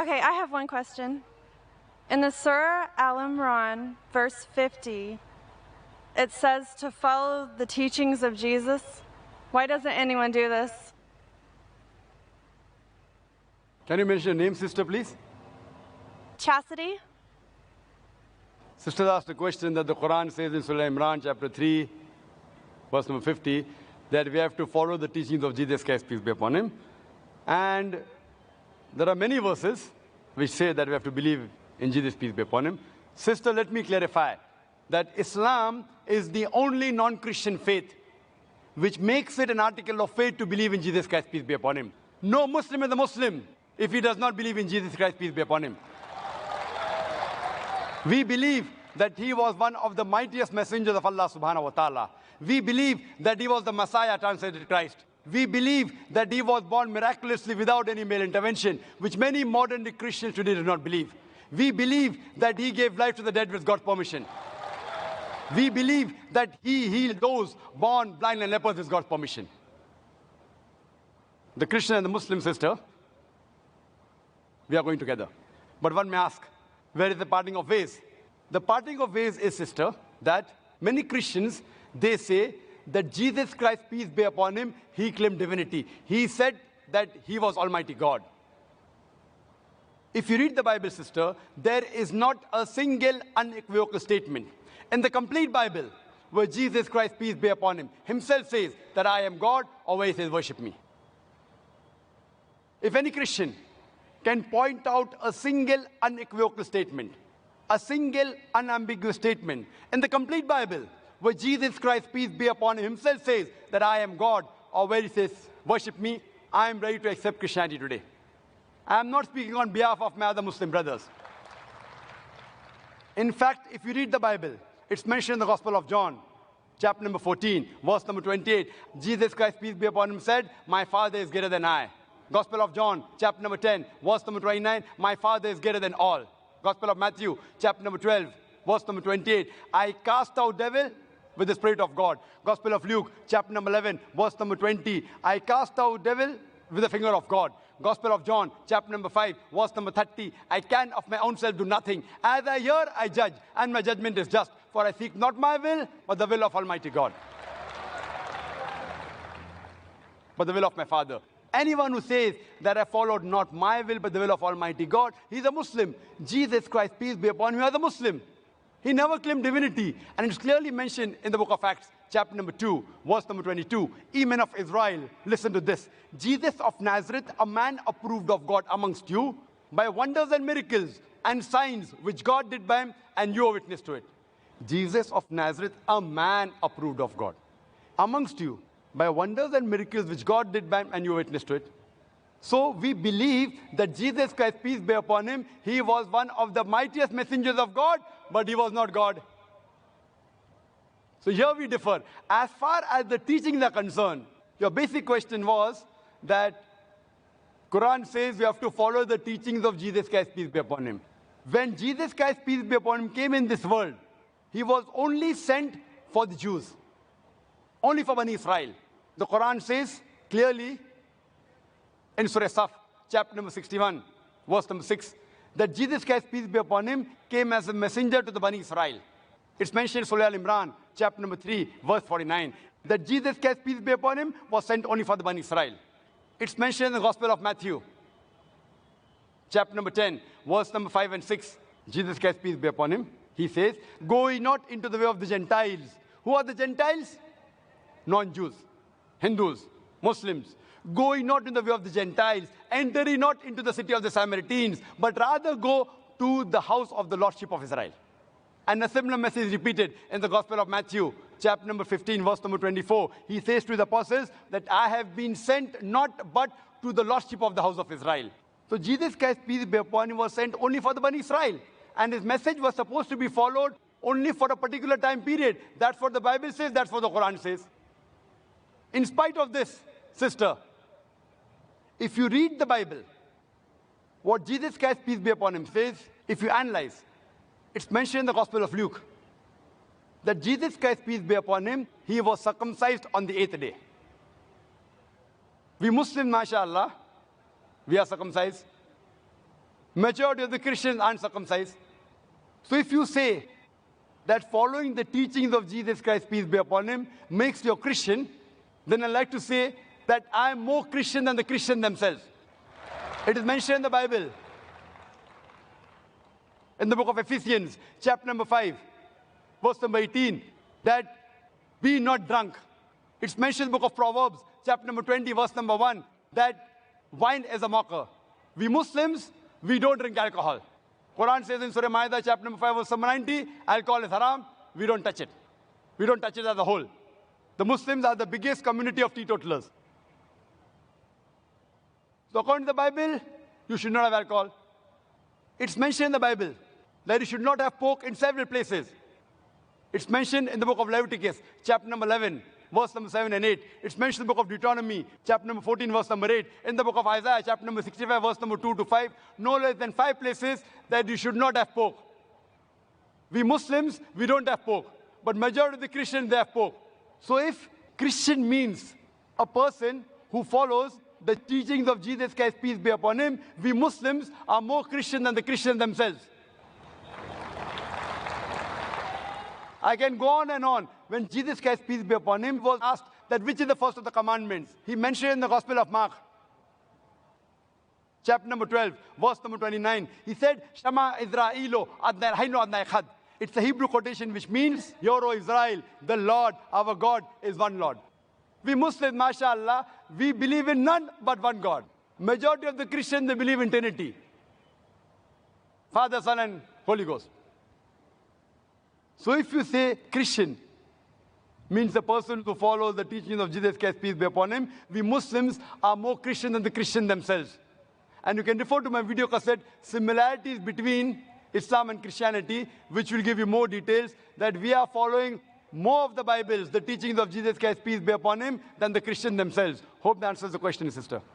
Okay, I have one question. In the Surah Al-Imran, verse 50, it says to follow the teachings of Jesus. Why doesn't anyone do this? Can you mention your name, sister, please? Chastity? Sister asked a question that the Quran says in Surah Imran, chapter 3, verse number 50, that we have to follow the teachings of Jesus Christ, peace be upon him. And there are many verses which say that we have to believe in Jesus, peace be upon him. Sister, let me clarify that Islam is the only non-Christian faith which makes it an article of faith to believe in Jesus Christ, peace be upon him. No Muslim is a Muslim if he does not believe in Jesus Christ, peace be upon him. We believe that he was one of the mightiest messengers of Allah subhanahu wa ta'ala. We believe that he was the Messiah, translated Christ. We believe that he was born miraculously without any male intervention, which many modern day Christians today do not believe. We believe that he gave life to the dead with God's permission. We believe that he healed those born blind and lepers with God's permission. The Christian and the Muslim sister, we are going together. But one may ask, where is the parting of ways? The parting of ways is, sister, that many Christians, they say that Jesus Christ, peace be upon him, he claimed divinity. He said that he was Almighty God. If you read the Bible, sister, there is not a single unequivocal statement in the complete Bible where Jesus Christ, peace be upon him, himself says that I am God, or where he says worship me. If any Christian can point out a single unequivocal statement, a single unambiguous statement in the complete Bible where Jesus Christ, peace be upon him, himself says that I am God, or where he says worship me, I am ready to accept Christianity today. I am not speaking on behalf of my other Muslim brothers. In fact, if you read the Bible, it's mentioned in the Gospel of John, chapter number 14, verse number 28. Jesus Christ, peace be upon him, said, my Father is greater than I. Gospel of John, chapter number 10, verse number 29, my Father is greater than all. Gospel of Matthew, chapter number 12, verse number 28, I cast out devil with the Spirit of God. Gospel of Luke, chapter number 11, verse number 20, I cast out devil with the finger of God. Gospel of John, chapter number 5, verse number 30, I can of my own self do nothing. As I hear, I judge, and my judgment is just. For I seek not my will, but the will of Almighty God. But the will of my Father. Anyone who says that I followed not my will, but the will of Almighty God, he's a Muslim. Jesus Christ, peace be upon him, is a Muslim. He never claimed divinity. And it's clearly mentioned in the book of Acts, chapter number 2, verse number 22. Ye men of Israel, listen to this. Jesus of Nazareth, a man approved of God amongst you, by wonders and miracles and signs which God did by him, and you are witness to it. Jesus of Nazareth, a man approved of God amongst you, by wonders and miracles which God did by him, and you witness to it. So we believe that Jesus Christ, peace be upon him, he was one of the mightiest messengers of God, but he was not God. So here we differ. As far as the teachings are concerned, your basic question was that Quran says we have to follow the teachings of Jesus Christ, peace be upon him. When Jesus Christ, peace be upon him, came in this world, he was only sent for the Jews. Only for Bani Israel. The Quran says clearly in Surah Saf, chapter number 61, verse number 6, that Jesus Christ, peace be upon him, came as a messenger to the Bani Israel. It's mentioned in Surah Al-Imran, chapter number 3, verse 49, that Jesus Christ, peace be upon him, was sent only for the Bani Israel. It's mentioned in the Gospel of Matthew, chapter number 10, verse number 5 and 6. Jesus Christ, peace be upon him, he says, go ye not into the way of the Gentiles. Who are the Gentiles? Non-Jews, Hindus, Muslims. Go ye not in the way of the Gentiles, enter ye not into the city of the Samaritans, but rather go to the house of the Lordship of Israel. And a similar message is repeated in the Gospel of Matthew, chapter number 15, verse number 24. He says to the apostles that I have been sent not but to the Lordship of the house of Israel. So Jesus Christ, peace be upon him, was sent only for the Bani Israel. And his message was supposed to be followed only for a particular time period. That's what the Bible says, that's what the Quran says. In spite of this, sister, if you read the Bible, what Jesus Christ, peace be upon him, says, if you analyze, it's mentioned in the Gospel of Luke, that Jesus Christ, peace be upon him, he was circumcised on the 8th day. We Muslims, mashallah, we are circumcised. Majority of the Christians aren't circumcised. So if you say that following the teachings of Jesus Christ, peace be upon him, makes you a Christian, then I'd like to say that I'm more Christian than the Christians themselves. It is mentioned in the Bible. In the book of Ephesians, chapter number 5, verse number 18, that be not drunk. It's mentioned in the book of Proverbs, chapter number 20, verse number 1, that wine is a mocker. We Muslims, we don't drink alcohol. Quran says in Surah Ma'idah, chapter number 5, verse number 90, alcohol is haram. We don't touch it. We don't touch it as a whole. The Muslims are the biggest community of teetotalers. So according to the Bible, you should not have alcohol. It's mentioned in the Bible that you should not have pork in several places. It's mentioned in the book of Leviticus, chapter number 11, verse number 7 and 8. It's mentioned in the book of Deuteronomy, chapter number 14, verse number 8. In the book of Isaiah, chapter number 65, verse number 2 to 5. No less than 5 places that you should not have pork. We Muslims, we don't have pork. But majority of the Christians, they have pork. So if Christian means a person who follows the teachings of Jesus Christ, peace be upon him, we Muslims are more Christian than the Christians themselves. I can go on and on. When Jesus Christ, peace be upon him, was asked that which is the first of the commandments, he mentioned in the Gospel of Mark, chapter number 12, verse number 29. He said, Shama Israelo adnai hayno adnai khad. It's a Hebrew quotation which means, Hear, O Israel, the Lord, our God, is one Lord. We Muslims, mashallah, we believe in none but one God. Majority of the Christians, they believe in Trinity. Father, Son, and Holy Ghost. So if you say Christian means the person who follows the teachings of Jesus Christ, peace be upon him, we Muslims are more Christian than the Christians themselves. And you can refer to my video cassette, Similarities Between Islam and Christianity, which will give you more details, that we are following more of the Bibles, the teachings of Jesus Christ, peace be upon him, than the Christians themselves. Hope that answers the question, sister.